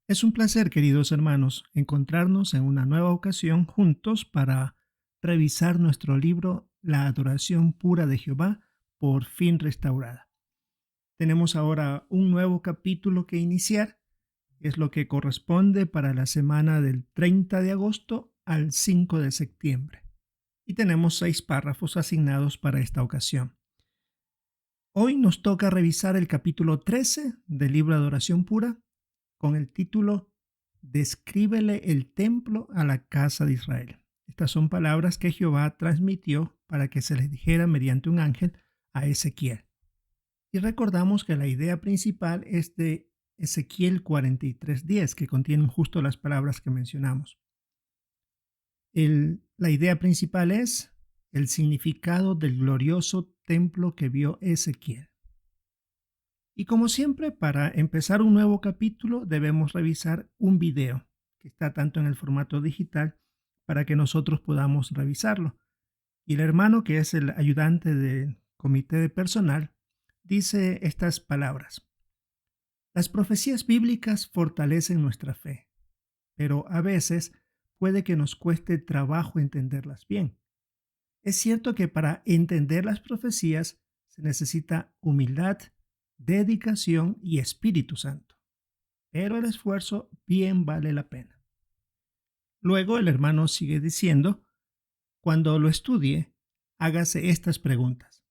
Es un placer, queridos hermanos, encontrarnos en una nueva ocasión juntos para revisar nuestro libro La adoración pura de Jehová, por fin restaurada. Tenemos ahora un nuevo capítulo que iniciar, es lo que corresponde para la semana del 30 de agosto al 5 de septiembre. Y tenemos 6 párrafos asignados para esta ocasión. Hoy nos toca revisar el capítulo 13 del libro de adoración pura, con el título Descríbele el templo a la casa de Israel. Estas son palabras que Jehová transmitió para que se les dijera mediante un ángel a Ezequiel. Y recordamos que la idea principal es de Ezequiel 43:10, que contienen justo las palabras que mencionamos. La idea principal es el significado del glorioso templo que vio Ezequiel. Y como siempre, para empezar un nuevo capítulo debemos revisar un video que está tanto en el formato digital para que nosotros podamos revisarlo. Y el hermano, que es el ayudante del comité de personal, dice estas palabras. Las profecías bíblicas fortalecen nuestra fe, pero a veces puede que nos cueste trabajo entenderlas bien. Es cierto que para entender las profecías se necesita humildad, dedicación y Espíritu Santo, pero el esfuerzo bien vale la pena. Luego el hermano sigue diciendo, cuando lo estudie, hágase estas preguntas.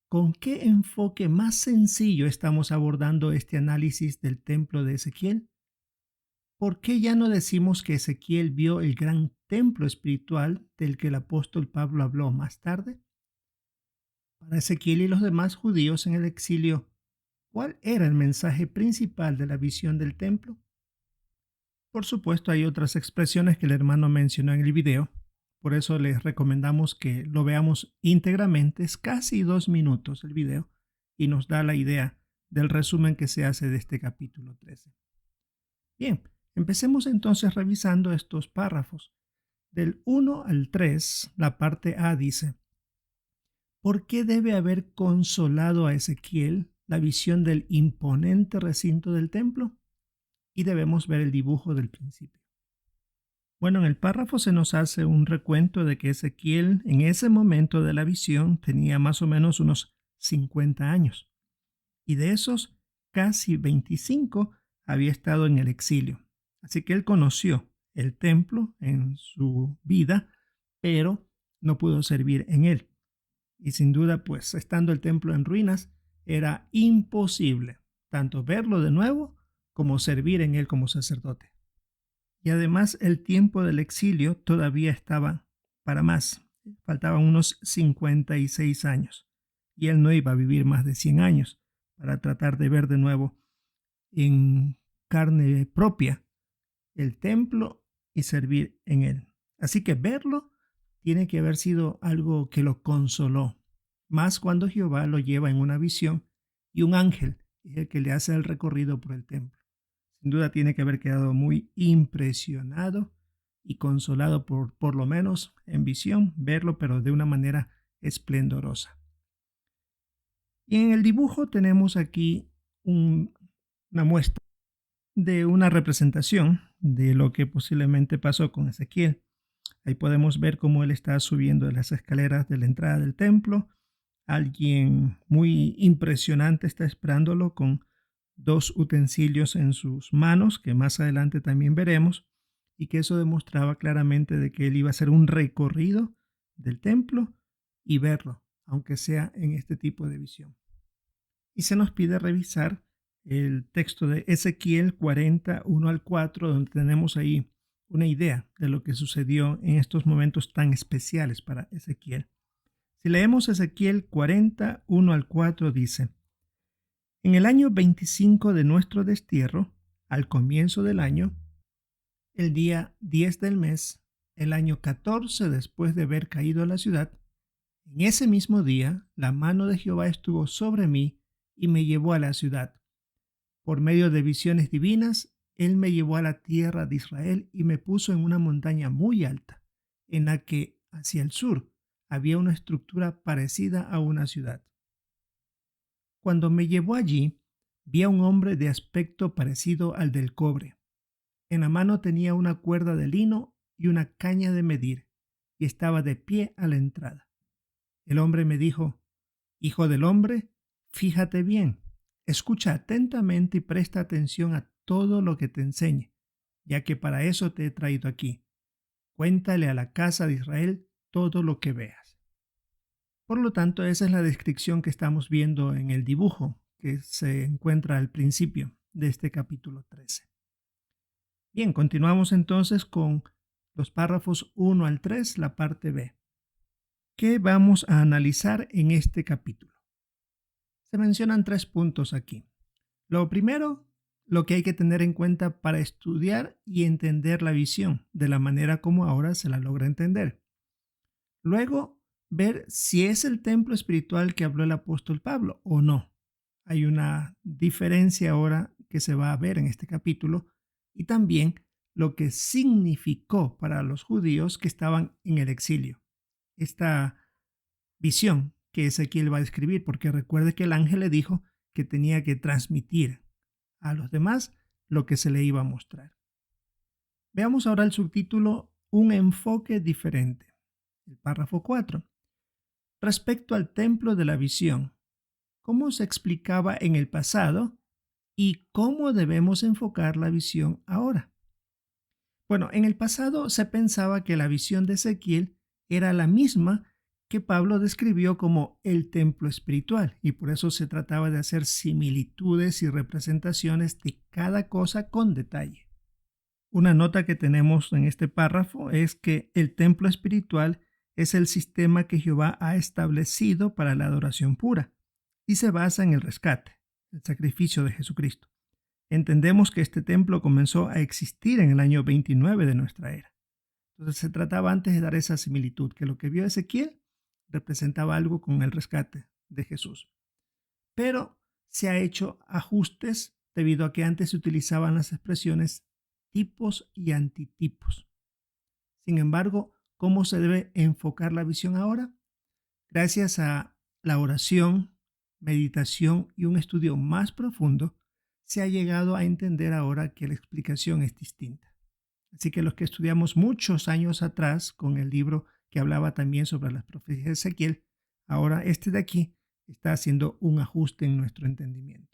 ¿Con qué enfoque más sencillo estamos abordando este análisis del templo de Ezequiel? ¿Por qué ya no decimos que Ezequiel vio el gran templo espiritual del que el apóstol Pablo habló más tarde? Para Ezequiel y los demás judíos en el exilio, ¿cuál era el mensaje principal de la visión del templo? Por supuesto, hay otras expresiones que el hermano mencionó en el video, por eso les recomendamos que lo veamos íntegramente. Es casi 2 minutos el video y nos da la idea del resumen que se hace de este capítulo 13. Bien, empecemos entonces revisando estos párrafos. Del 1 al 3, la parte A dice: ¿Por qué debe haber consolado a Ezequiel la visión del imponente recinto del templo? Y debemos ver el dibujo del principio. Bueno, en el párrafo se nos hace un recuento de que Ezequiel en ese momento de la visión tenía más o menos unos 50 años. Y de esos, casi 25 había estado en el exilio. Así que él conoció el templo en su vida, pero no pudo servir en él. Y sin duda, pues estando el templo en ruinas, era imposible tanto verlo de nuevo como servir en él como sacerdote. Y además el tiempo del exilio todavía estaba para más. Faltaban unos 56 años y él no iba a vivir más de 100 años para tratar de ver de nuevo en carne propia el templo y servir en él. Así que verlo tiene que haber sido algo que lo consoló, más cuando Jehová lo lleva en una visión y un ángel es el que le hace el recorrido por el templo. Sin duda tiene que haber quedado muy impresionado y consolado por lo menos en visión, verlo, pero de una manera esplendorosa. Y en el dibujo tenemos aquí una muestra de una representación de lo que posiblemente pasó con Ezequiel. Ahí podemos ver cómo él está subiendo las escaleras de la entrada del templo. Alguien muy impresionante está esperándolo con 2 utensilios en sus manos, que más adelante también veremos, y que eso demostraba claramente de que él iba a hacer un recorrido del templo y verlo, aunque sea en este tipo de visión. Y se nos pide revisar el texto de Ezequiel 40, 1 al 4, donde tenemos ahí una idea de lo que sucedió en estos momentos tan especiales para Ezequiel. Si leemos Ezequiel 40, 1 al 4, dice: En el año 25 de nuestro destierro, al comienzo del año, el día 10 del mes, el año 14 después de haber caído la ciudad, en ese mismo día la mano de Jehová estuvo sobre mí y me llevó a la ciudad. Por medio de visiones divinas, él me llevó a la tierra de Israel y me puso en una montaña muy alta, en la que, hacia el sur, había una estructura parecida a una ciudad. Cuando me llevó allí, vi a un hombre de aspecto parecido al del cobre, En la mano tenía una cuerda de lino y una caña de medir, y estaba de pie a la entrada. El hombre me dijo: Hijo del hombre, fíjate bien, escucha atentamente y presta atención a todo lo que te enseñe, ya que para eso te he traído aquí. Cuéntale a la casa de Israel todo lo que veas. Por lo tanto, esa es la descripción que estamos viendo en el dibujo que se encuentra al principio de este capítulo 13. Bien, continuamos entonces con los párrafos 1 al 3, la parte B. ¿Qué vamos a analizar en este capítulo? Se mencionan 3 puntos aquí. Lo primero, lo que hay que tener en cuenta para estudiar y entender la visión de la manera como ahora se la logra entender. Luego, ver si es el templo espiritual que habló el apóstol Pablo o no. Hay una diferencia ahora que se va a ver en este capítulo, y también lo que significó para los judíos que estaban en el exilio. Esta visión que Ezequiel va a escribir, porque recuerde que el ángel le dijo que tenía que transmitir a los demás lo que se le iba a mostrar. Veamos ahora el subtítulo Un enfoque diferente. El párrafo 4. Respecto al templo de la visión, ¿cómo se explicaba en el pasado y cómo debemos enfocar la visión ahora? Bueno, en el pasado se pensaba que la visión de Ezequiel era la misma que Pablo describió como el templo espiritual, y por eso se trataba de hacer similitudes y representaciones de cada cosa con detalle. Una nota que tenemos en este párrafo es que el templo espiritual es el sistema que Jehová ha establecido para la adoración pura y se basa en el rescate, el sacrificio de Jesucristo. Entendemos que este templo comenzó a existir en el año 29 de nuestra era. Entonces se trataba antes de dar esa similitud, que lo que vio Ezequiel representaba algo con el rescate de Jesús. Pero se ha hecho ajustes debido a que antes se utilizaban las expresiones tipos y antitipos. Sin embargo, ¿cómo se debe enfocar la visión ahora? Gracias a la oración, meditación y un estudio más profundo, se ha llegado a entender ahora que la explicación es distinta. Así que los que estudiamos muchos años atrás con el libro que hablaba también sobre las profecías de Ezequiel, ahora este de aquí está haciendo un ajuste en nuestro entendimiento.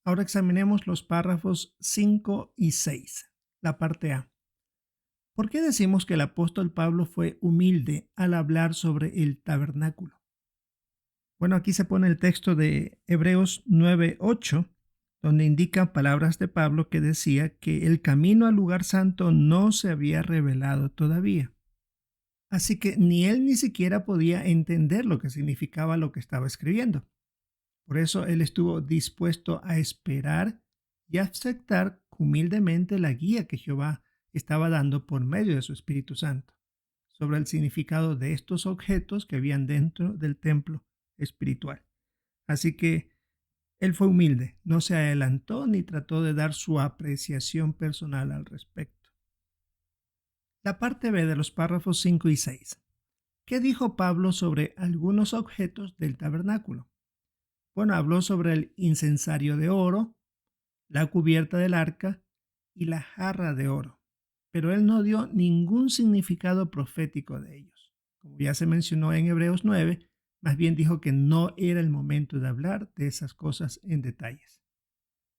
Ahora examinemos los párrafos 5 y 6, la parte A. ¿Por qué decimos que el apóstol Pablo fue humilde al hablar sobre el tabernáculo? Bueno, aquí se pone el texto de Hebreos 9:8, donde indica palabras de Pablo que decía que el camino al lugar santo no se había revelado todavía. Así que ni él ni siquiera podía entender lo que significaba lo que estaba escribiendo. Por eso él estuvo dispuesto a esperar y a aceptar humildemente la guía que Jehová estaba dando por medio de su Espíritu Santo sobre el significado de estos objetos que habían dentro del templo espiritual. Así que él fue humilde, no se adelantó ni trató de dar su apreciación personal al respecto. La parte B de los párrafos 5 y 6. ¿Qué dijo Pablo sobre algunos objetos del tabernáculo? Bueno, habló sobre el incensario de oro, la cubierta del arca y la jarra de oro, pero él no dio ningún significado profético de ellos. Como ya se mencionó en Hebreos 9, más bien dijo que no era el momento de hablar de esas cosas en detalles,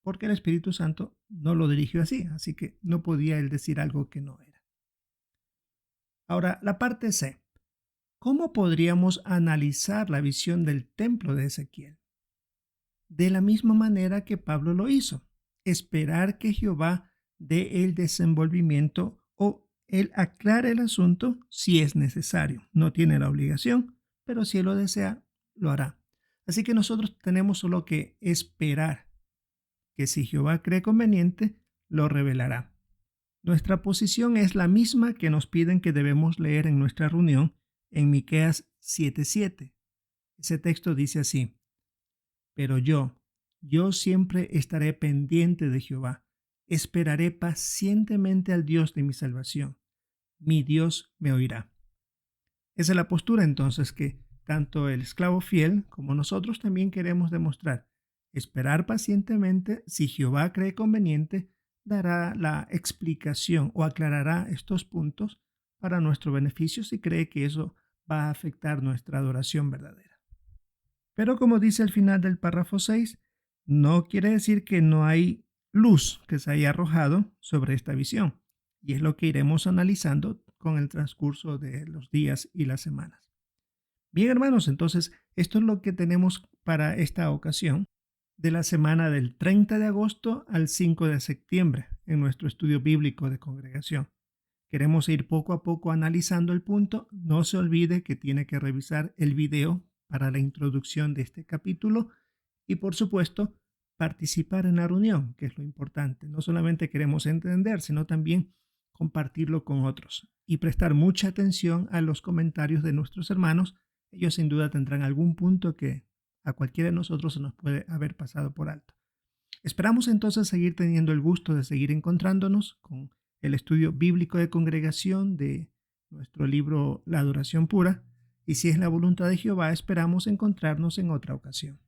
porque el Espíritu Santo no lo dirigió así que no podía él decir algo que no era. Ahora, la parte C. ¿Cómo podríamos analizar la visión del templo de Ezequiel? De la misma manera que Pablo lo hizo, esperar que Jehová dé el desenvolvimiento o él aclare el asunto si es necesario. No tiene la obligación, pero si él lo desea, lo hará. Así que nosotros tenemos solo que esperar que si Jehová cree conveniente, lo revelará. Nuestra posición es la misma que nos piden que debemos leer en nuestra reunión en Miqueas 7:7. Ese texto dice así: Pero yo siempre estaré pendiente de Jehová, esperaré pacientemente al Dios de mi salvación. Mi Dios me oirá. Esa es la postura entonces que tanto el esclavo fiel como nosotros también queremos demostrar. Esperar pacientemente, si Jehová cree conveniente, dará la explicación o aclarará estos puntos para nuestro beneficio si cree que eso va a afectar nuestra adoración verdadera. Pero como dice al final del párrafo 6, no quiere decir que no hay luz que se haya arrojado sobre esta visión, y es lo que iremos analizando con el transcurso de los días y las semanas. Bien, hermanos, entonces esto es lo que tenemos para esta ocasión de la semana del 30 de agosto al 5 de septiembre en nuestro estudio bíblico de congregación. Queremos ir poco a poco analizando el punto. No se olvide que tiene que revisar el video para la introducción de este capítulo y, por supuesto, participar en la reunión, que es lo importante. No solamente queremos entender, sino también compartirlo con otros y prestar mucha atención a los comentarios de nuestros hermanos. Ellos sin duda tendrán algún punto que a cualquiera de nosotros se nos puede haber pasado por alto. Esperamos entonces seguir teniendo el gusto de seguir encontrándonos con el estudio bíblico de congregación de nuestro libro La Adoración Pura, y si es la voluntad de Jehová, esperamos encontrarnos en otra ocasión.